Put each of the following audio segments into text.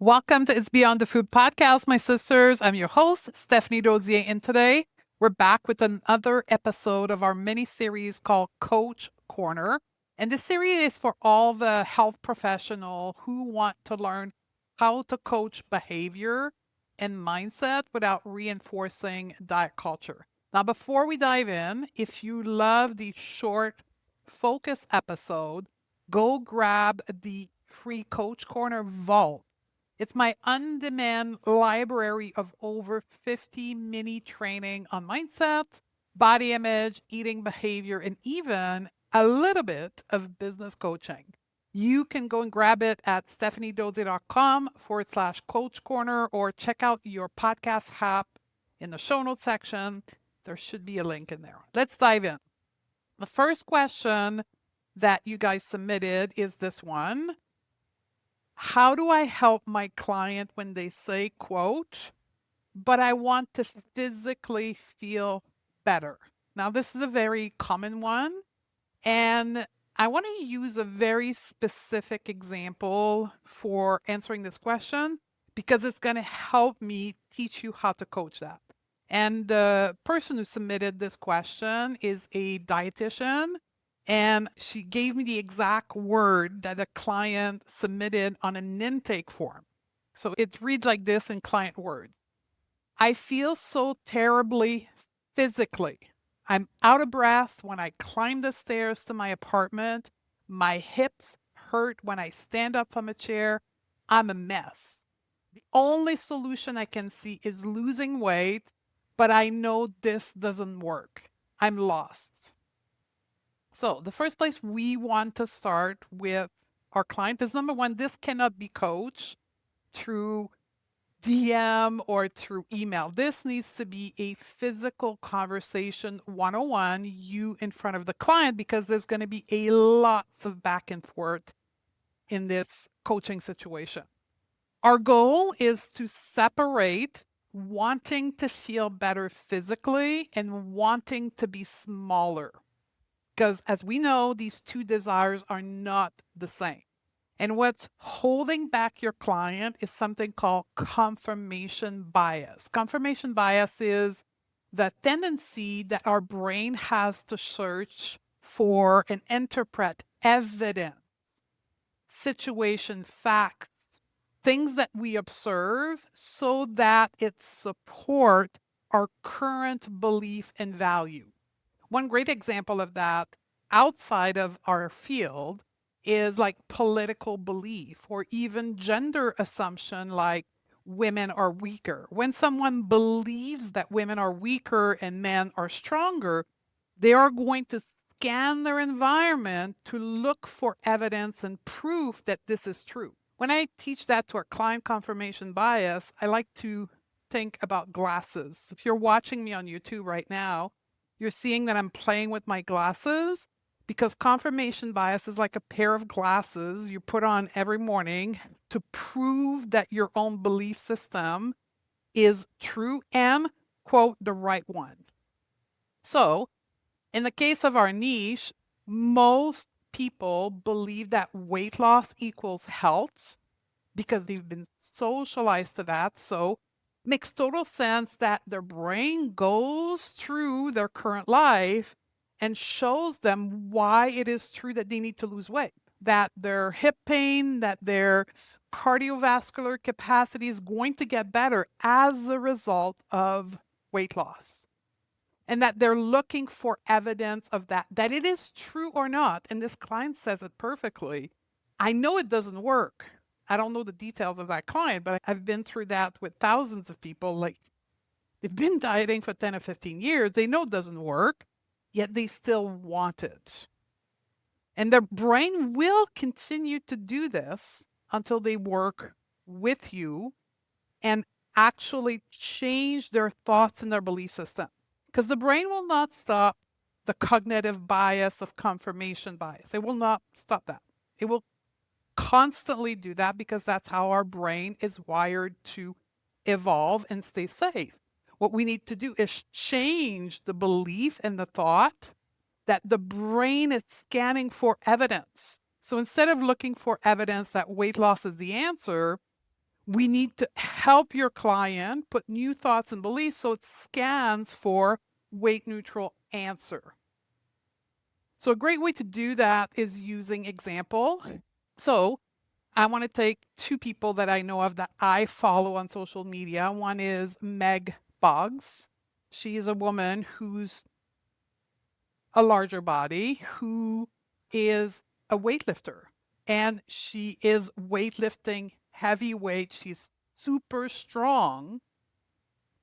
Welcome to It's Beyond the Food podcast, my sisters. I'm your host, Stephanie Dodier, and today we're back with another episode of our mini series called Coach Corner. And this series is for all the health professional who want to learn how to coach behavior and mindset without reinforcing diet culture. Now, before we dive in, if you love the short focus episode, go grab the free Coach Corner vault. It's my on-demand library of over 50 mini training on mindset, body image, eating behavior, and even a little bit of business coaching. You can go and grab it at stephaniedozie.com/coach corner or check out your podcast app in the show notes section. There should be a link in there. Let's dive in. The first question that you guys submitted is this one. How do I help my client when they say, quote, but I want to physically feel better? Now, this is a very common one. And I want to use a very specific example for answering this question because it's going to help me teach you how to coach that. And the person who submitted this question is a dietitian, and she gave me the exact word that a client submitted on an intake form. So it reads like this in client words. I feel so terribly physically. I'm out of breath when I climb the stairs to my apartment. My hips hurt when I stand up from a chair. I'm a mess. The only solution I can see is losing weight, but I know this doesn't work. I'm lost. So the first place we want to start with our client is number one, this cannot be coached through DM or through email. This needs to be a physical conversation 101, you in front of the client, because there's going to be a lots of back and forth in this coaching situation. Our goal is to separate wanting to feel better physically and wanting to be smaller. Because as we know, these two desires are not the same. And what's holding back your client is something called confirmation bias. Confirmation bias is the tendency that our brain has to search for and interpret evidence, situation, facts, things that we observe so that it support our current belief and value. One great example of that outside of our field is like political belief or even gender assumption, like women are weaker. When someone believes that women are weaker and men are stronger, they are going to scan their environment to look for evidence and proof that this is true. When I teach that to our client, confirmation bias, I like to think about glasses. If you're watching me on YouTube right now, you're seeing that I'm playing with my glasses because confirmation bias is like a pair of glasses you put on every morning to prove that your own belief system is true and, quote, the right one. So, in the case of our niche, most people believe that weight loss equals health because they've been socialized to that. So, makes total sense that their brain goes through their current life and shows them why it is true that they need to lose weight, that their hip pain, that their cardiovascular capacity is going to get better as a result of weight loss. And that they're looking for evidence of that it is true or not. And this client says it perfectly. I know it doesn't work. I don't know the details of that client, but I've been through that with thousands of people. Like they've been dieting for 10 or 15 years. They know it doesn't work, yet they still want it. And their brain will continue to do this until they work with you and actually change their thoughts and their belief system. Because the brain will not stop the cognitive bias of confirmation bias. It will not stop that. It will constantly do that because that's how our brain is wired to evolve and stay safe. What we need to do is change the belief and the thought that the brain is scanning for evidence. So instead of looking for evidence that weight loss is the answer, We need to help your client put new thoughts and beliefs so it scans for weight neutral answer. So a great way to do that is using example. So I want to take two people that I know of that I follow on social media. One is Meg Boggs. She is a woman who's a larger body who is a weightlifter, and she is weightlifting heavy weight. She's super strong,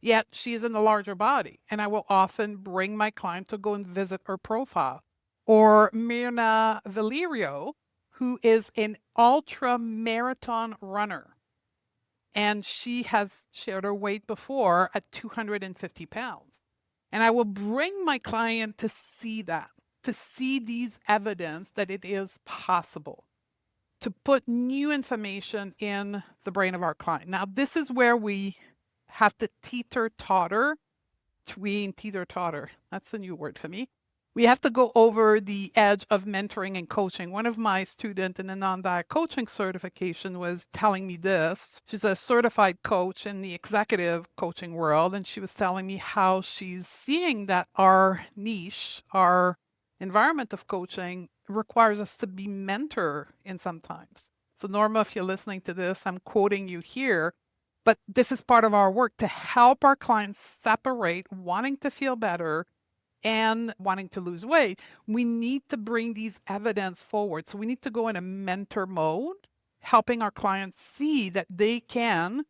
yet she is in a larger body. And I will often bring my client to go and visit her profile. Or Mirna Valerio, who is an ultra marathon runner. And she has shared her weight before at 250 pounds. And I will bring my client to see that, to see these evidence that it is possible, to put new information in the brain of our client. Now, this is where we have to teeter-totter teeter-totter. That's a new word for me. We have to go over the edge of mentoring and coaching. One of my students in the non-diet coaching certification was telling me this. She's a certified coach in the executive coaching world, and she was telling me how she's seeing that our niche, our environment of coaching requires us to be mentor in sometimes. So Norma, if you're listening to this, I'm quoting you here. But this is part of our work to help our clients separate wanting to feel better and wanting to lose weight. We need to bring these evidence forward. So we need to go in a mentor mode, helping our clients see that they can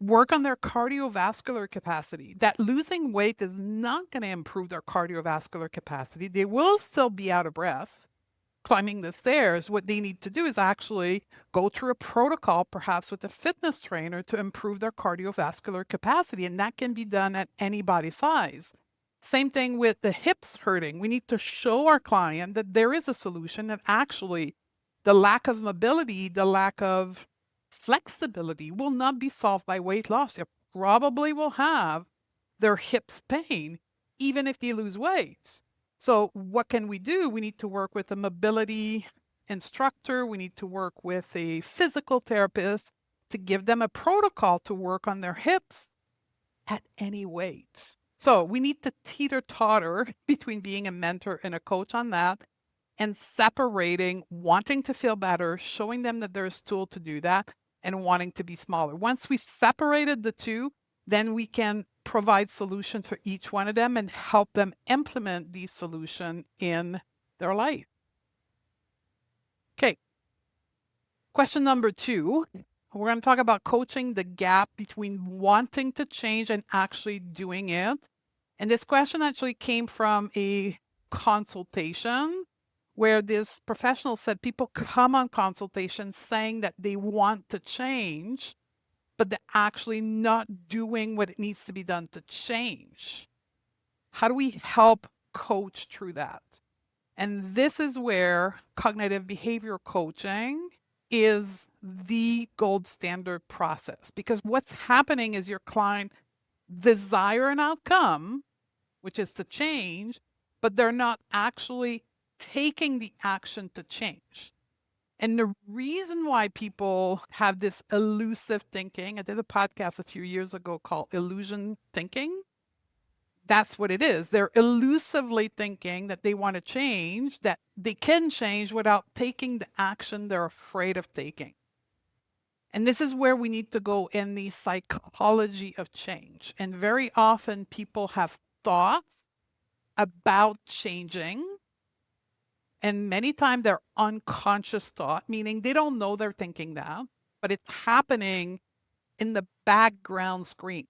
work on their cardiovascular capacity. That losing weight is not going to improve their cardiovascular capacity. They will still be out of breath climbing the stairs. What they need to do is actually go through a protocol, perhaps with a fitness trainer, to improve their cardiovascular capacity. And that can be done at any body size. Same thing with the hips hurting. We need to show our client that there is a solution, that actually the lack of mobility, the lack of flexibility will not be solved by weight loss. They probably will have their hips pain, even if they lose weight. So what can we do? We need to work with a mobility instructor. We need to work with a physical therapist to give them a protocol to work on their hips at any weight. So we need to teeter-totter between being a mentor and a coach on that, and separating wanting to feel better, showing them that there's a tool to do that, and wanting to be smaller. Once we separated the two, then we can provide solutions for each one of them and help them implement these solutions in their life. Okay. Question number 2. We're going to talk about coaching the gap between wanting to change and actually doing it. And this question actually came from a consultation where this professional said people come on consultation saying that they want to change, but they're actually not doing what it needs to be done to change. How do we help coach through that? And this is where cognitive behavioral coaching is the gold standard process, because what's happening is your client desire an outcome, which is to change, but they're not actually taking the action to change. And the reason why people have this elusive thinking, I did a podcast a few years ago called Illusion Thinking. That's what it is. They're elusively thinking that they want to change, that they can change without taking the action they're afraid of taking. And this is where we need to go in the psychology of change. And very often people have thoughts about changing, and many times they're unconscious thought, meaning they don't know they're thinking that, but it's happening in the background screen.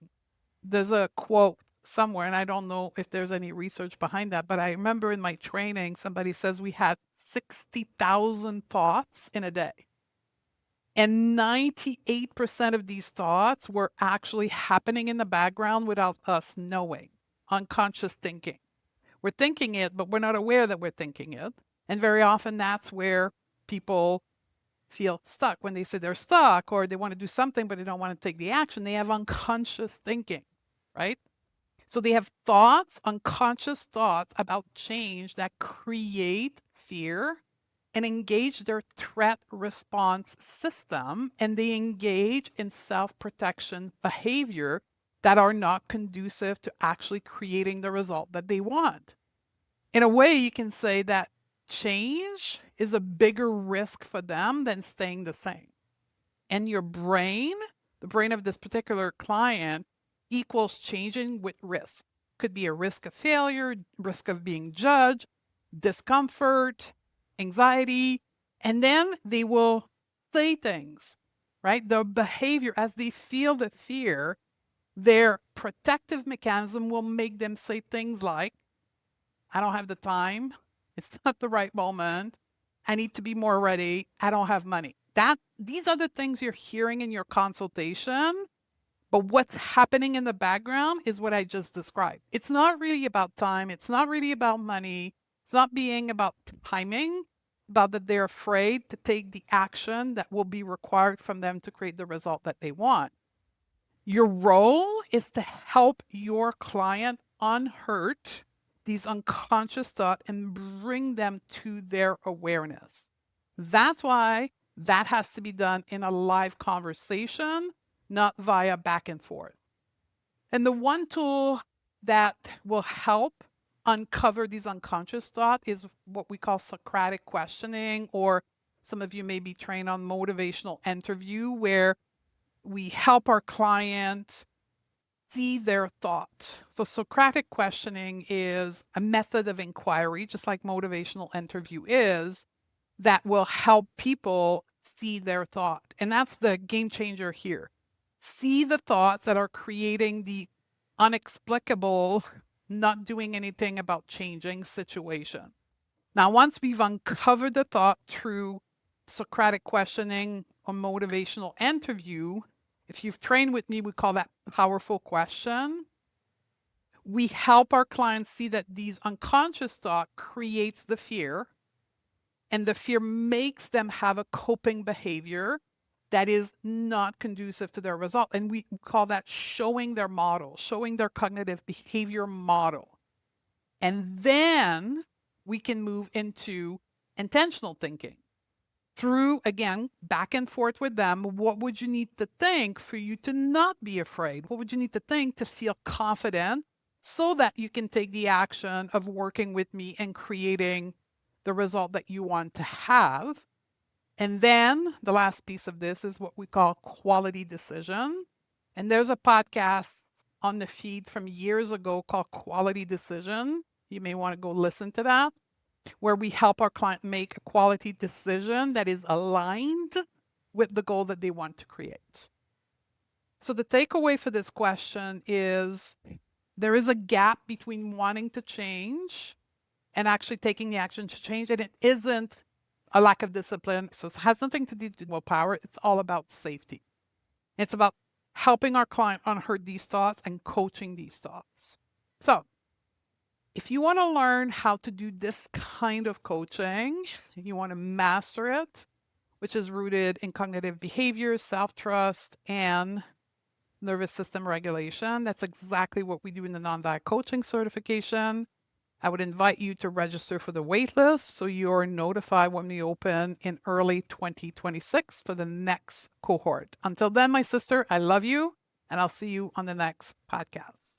There's a quote somewhere, and I don't know if there's any research behind that, but I remember in my training, somebody says we had 60,000 thoughts in a day. And 98% of these thoughts were actually happening in the background without us knowing, unconscious thinking. We're thinking it, but we're not aware that we're thinking it. And very often that's where people feel stuck. When they say they're stuck or they want to do something, but they don't want to take the action, they have unconscious thinking, right? So they have thoughts, unconscious thoughts about change that create fear and engage their threat response system, and they engage in self-protection behavior that are not conducive to actually creating the result that they want. In a way, you can say that change is a bigger risk for them than staying the same. And your brain, the brain of this particular client, equals changing with risk. Could be a risk of failure, risk of being judged, discomfort, anxiety, and then they will say things, right? The behavior, as they feel the fear, their protective mechanism will make them say things like, I don't have the time. It's not the right moment. I need to be more ready. I don't have money. These are the things you're hearing in your consultation, but what's happening in the background is what I just described. It's not really about time. It's not really about money. It's not being about timing, about that they're afraid to take the action that will be required from them to create the result that they want. Your role is to help your client unhurt these unconscious thoughts and bring them to their awareness. That's why that has to be done in a live conversation, not via back and forth. And the one tool that will help uncover these unconscious thoughts is what we call Socratic questioning, or some of you may be trained on motivational interview, where we help our client see their thought. So Socratic questioning is a method of inquiry, just like motivational interview is, that will help people see their thought. And that's the game changer here. See the thoughts that are creating the unexplicable, not doing anything about changing situation. Now, once we've uncovered the thought through Socratic questioning or motivational interview, if you've trained with me, we call that powerful question. We help our clients see that these unconscious thought creates the fear, and the fear makes them have a coping behavior that is not conducive to their result. And we call that showing their model, showing their cognitive behavior model. And then we can move into intentional thinking. Through, again, back and forth with them, what would you need to think for you to not be afraid? What would you need to think to feel confident so that you can take the action of working with me and creating the result that you want to have? And then the last piece of this is what we call quality decision. And there's a podcast on the feed from years ago called Quality Decision. You may want to go listen to that, where we help our client make a quality decision that is aligned with the goal that they want to create. So the takeaway for this question is there is a gap between wanting to change and actually taking the action to change, and it isn't a lack of discipline. So it has nothing to do with willpower. It's all about safety. It's about helping our client unhurt these thoughts and coaching these thoughts. So if you want to learn how to do this kind of coaching, you want to master it, which is rooted in cognitive behavior, self-trust, and nervous system regulation. That's exactly what we do in the non-diet coaching certification. I would invite you to register for the waitlist so you're notified when we open in early 2026 for the next cohort. Until then, my sister, I love you, and I'll see you on the next podcast.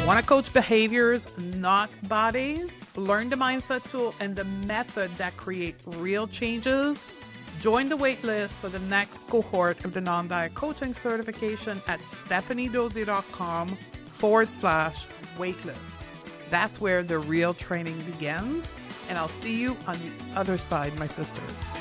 Want to coach behaviors, not bodies? Learn the mindset tool and the method that create real changes? Join the waitlist for the next cohort of the non-diet coaching certification at stephaniedodier.com/waitlist. That's where the real training begins. And I'll see you on the other side, my sisters.